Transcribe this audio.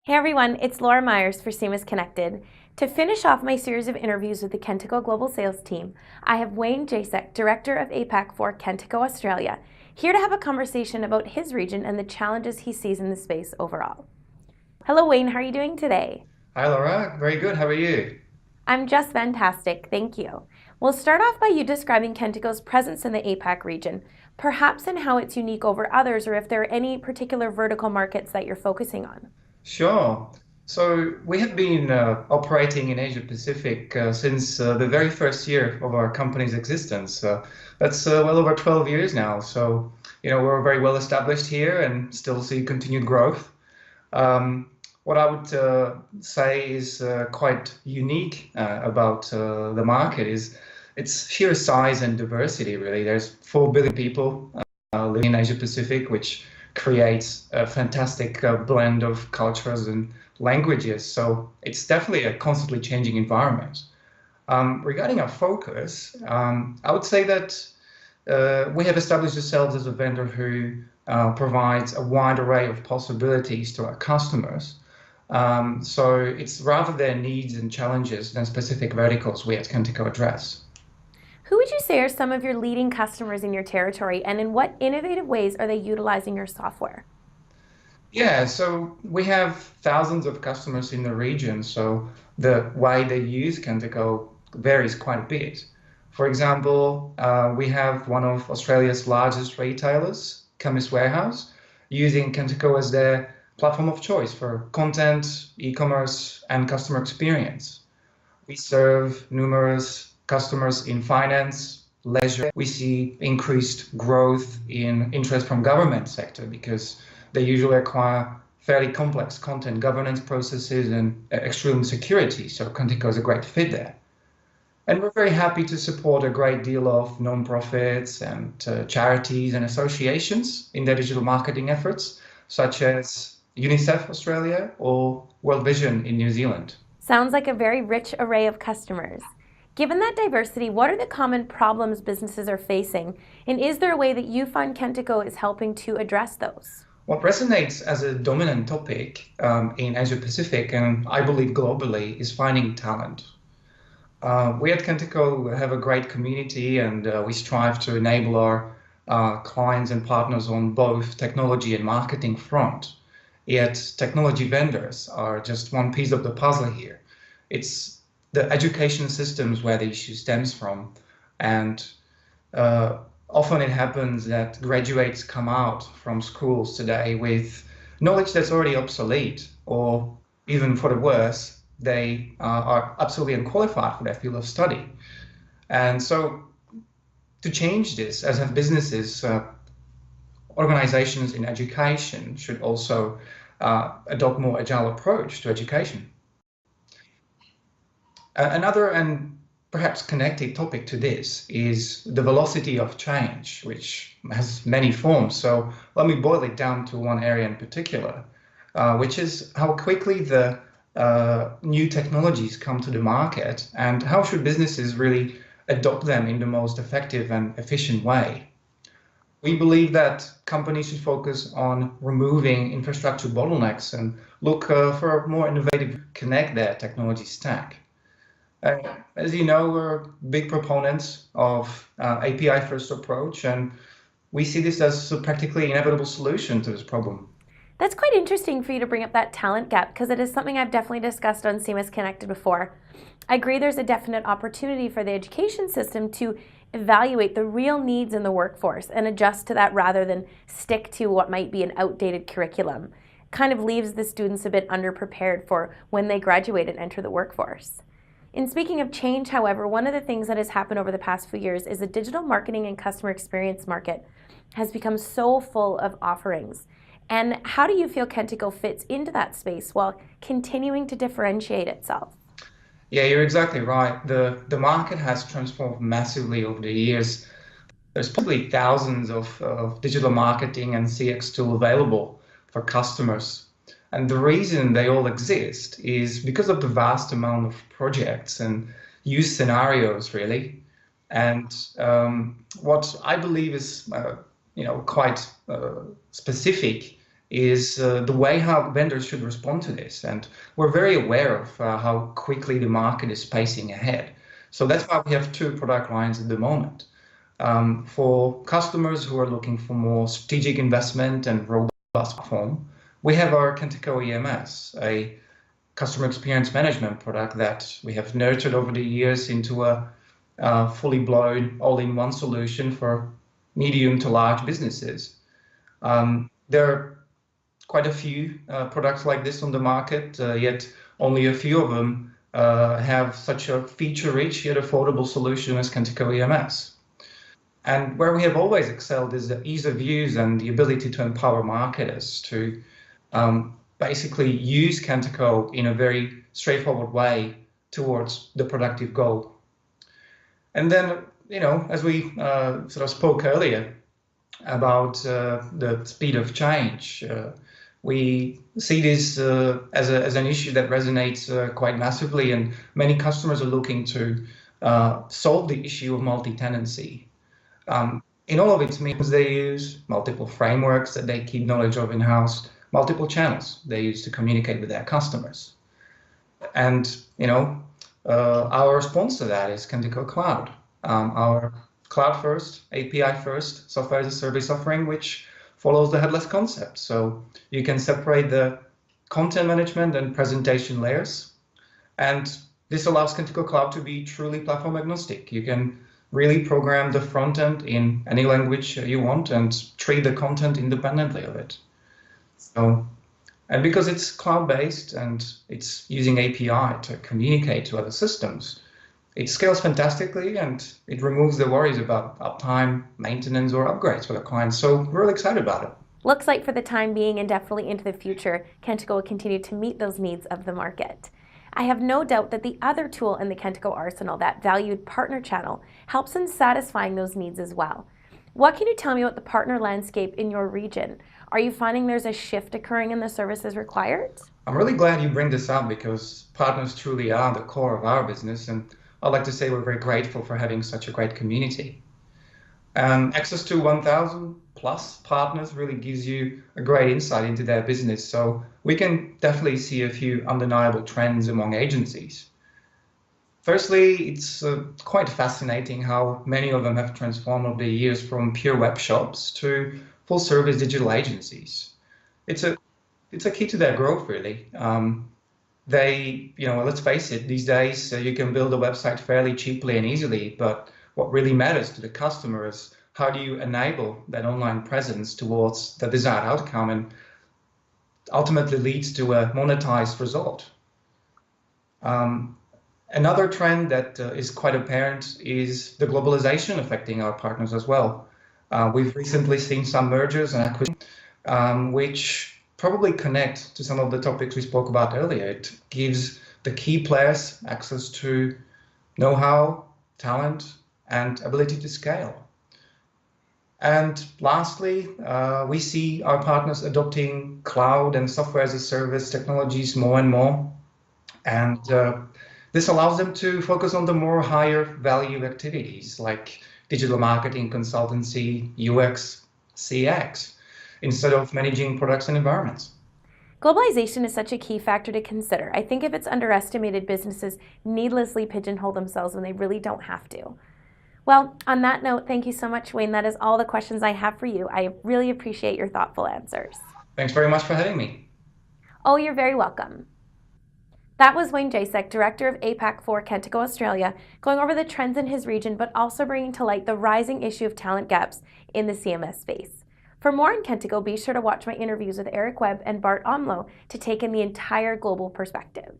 Hey everyone, it's Laura Myers for CMS-Connected. To finish off my series of interviews with the Kentico Global Sales team, I have Wayne Jasek, Director of APAC for Kentico Australia, here to have a conversation about his region and the challenges he sees in the space overall. Hello Wayne, how are you doing today? Hi Laura, very good. How are you? I'm just fantastic, thank you. We'll start off by you describing Kentico's presence in the APAC region, perhaps in how it's unique over others or if there are any particular vertical markets that you're focusing on. Sure. So we have been operating in Asia Pacific since the very first year of our company's existence. That's well over 12 years now. So, we're very well established here and still see continued growth. What I would say is quite unique about the market is its sheer size and diversity, really. There's 4 billion people living in Asia Pacific, which creates a fantastic blend of cultures and languages. So it's definitely a constantly changing environment. Regarding our focus, I would say that we have established ourselves as a vendor who provides a wide array of possibilities to our customers. So it's rather their needs and challenges than specific verticals we at Kentico address. Who would you say are some of your leading customers in your territory, and in what innovative ways are they utilizing your software? Yeah, so we have thousands of customers in the region, so the way they use Kentico varies quite a bit. For example, we have one of Australia's largest retailers, Chemist Warehouse, using Kentico as their platform of choice for content, e-commerce, and customer experience. We serve numerous customers in finance, leisure. We see increased growth in interest from government sector because they usually require fairly complex content governance processes and extreme security. So Kentico is a great fit there. And we're very happy to support a great deal of non-profits and charities and associations in their digital marketing efforts, such as UNICEF Australia or World Vision in New Zealand. Sounds like a very rich array of customers. Given that diversity, what are the common problems businesses are facing? And is there a way that you find Kentico is helping to address those? What resonates as a dominant topic in Asia Pacific and I believe globally is finding talent. We at Kentico have a great community and we strive to enable our clients and partners on both technology and marketing front. Yet technology vendors are just one piece of the puzzle here. It's the education systems where the issue stems from. And often it happens that graduates come out from schools today with knowledge that's already obsolete, or even for the worse, they are absolutely unqualified for their field of study. And so to change this, as have businesses, organizations in education should also adopt more agile approach to education. Another and perhaps connected topic to this is the velocity of change, which has many forms. So let me boil it down to one area in particular, which is how quickly the new technologies come to the market and how should businesses really adopt them in the most effective and efficient way. We believe that companies should focus on removing infrastructure bottlenecks and look for a more innovative connect their technology stack. As you know, we're big proponents of API first approach, and we see this as a practically inevitable solution to this problem. That's quite interesting for you to bring up that talent gap because it is something I've definitely discussed on CMS Connected before. I agree there's a definite opportunity for the education system to evaluate the real needs in the workforce and adjust to that rather than stick to what might be an outdated curriculum. Kind of leaves the students a bit underprepared for when they graduate and enter the workforce. In speaking of change, however, one of the things that has happened over the past few years is the digital marketing and customer experience market has become so full of offerings. And how do you feel Kentico fits into that space while continuing to differentiate itself? Yeah, you're exactly right. The market has transformed massively over the years. There's probably thousands of digital marketing and CX tools available for customers. And the reason they all exist is because of the vast amount of projects and use scenarios, really. And what I believe is, quite specific is the way how vendors should respond to this. And we're very aware of how quickly the market is pacing ahead. So that's why we have two product lines at the moment. For customers who are looking for more strategic investment and robust platform, we have our Kentico EMS, a customer experience management product that we have nurtured over the years into a fully blown all-in-one solution for medium to large businesses. There are quite a few products like this on the market, yet only a few of them have such a feature-rich yet affordable solution as Kentico EMS. And where we have always excelled is the ease of use and the ability to empower marketers to basically use Kentico in a very straightforward way towards the productive goal. And then, as we sort of spoke earlier about the speed of change, we see this as an issue that resonates quite massively, and many customers are looking to solve the issue of multi-tenancy. In all of its means, they use multiple frameworks that they keep knowledge of in-house, multiple channels they use to communicate with their customers. And, our response to that is Kentico Cloud, our cloud-first, API-first software as a service offering, which follows the headless concept. So you can separate the content management and presentation layers. And this allows Kentico Cloud to be truly platform agnostic. You can really program the front end in any language you want and treat the content independently of it. So, and because it's cloud-based and it's using API to communicate to other systems, it scales fantastically and it removes the worries about uptime, maintenance, or upgrades for the clients. So we're really excited about it. Looks like for the time being and definitely into the future, Kentico will continue to meet those needs of the market. I have no doubt that the other tool in the Kentico arsenal, that valued partner channel, helps in satisfying those needs as well. What can you tell me about the partner landscape in your region? Are you finding there's a shift occurring in the services required? I'm really glad you bring this up because partners truly are the core of our business, and I'd like to say we're very grateful for having such a great community. Access to 1,000 plus partners really gives you a great insight into their business. So we can definitely see a few undeniable trends among agencies. Firstly, it's quite fascinating how many of them have transformed over the years from pure web shops to full service digital agencies. It's a key to their growth, really. Let's face it, these days you can build a website fairly cheaply and easily, but what really matters to the customer is how do you enable that online presence towards the desired outcome and ultimately leads to a monetized result. Another trend that is quite apparent is the globalization affecting our partners as well. We've recently seen some mergers and acquisitions, which probably connect to some of the topics we spoke about earlier. It gives the key players access to know-how, talent, and ability to scale. And lastly, we see our partners adopting cloud and software as a service technologies more and more. And this allows them to focus on the more higher value activities like digital marketing, consultancy, UX, CX, instead of managing products and environments. Globalization is such a key factor to consider. I think if it's underestimated, businesses needlessly pigeonhole themselves when they really don't have to. Well, on that note, thank you so much, Wayne. That is all the questions I have for you. I really appreciate your thoughtful answers. Thanks very much for having me. Oh, you're very welcome. That was Wayne Jasek, Director of APAC for Kentico Australia, going over the trends in his region, but also bringing to light the rising issue of talent gaps in the CMS space. For more on Kentico, be sure to watch my interviews with Webb and Bart Omlo to take in the entire global perspective.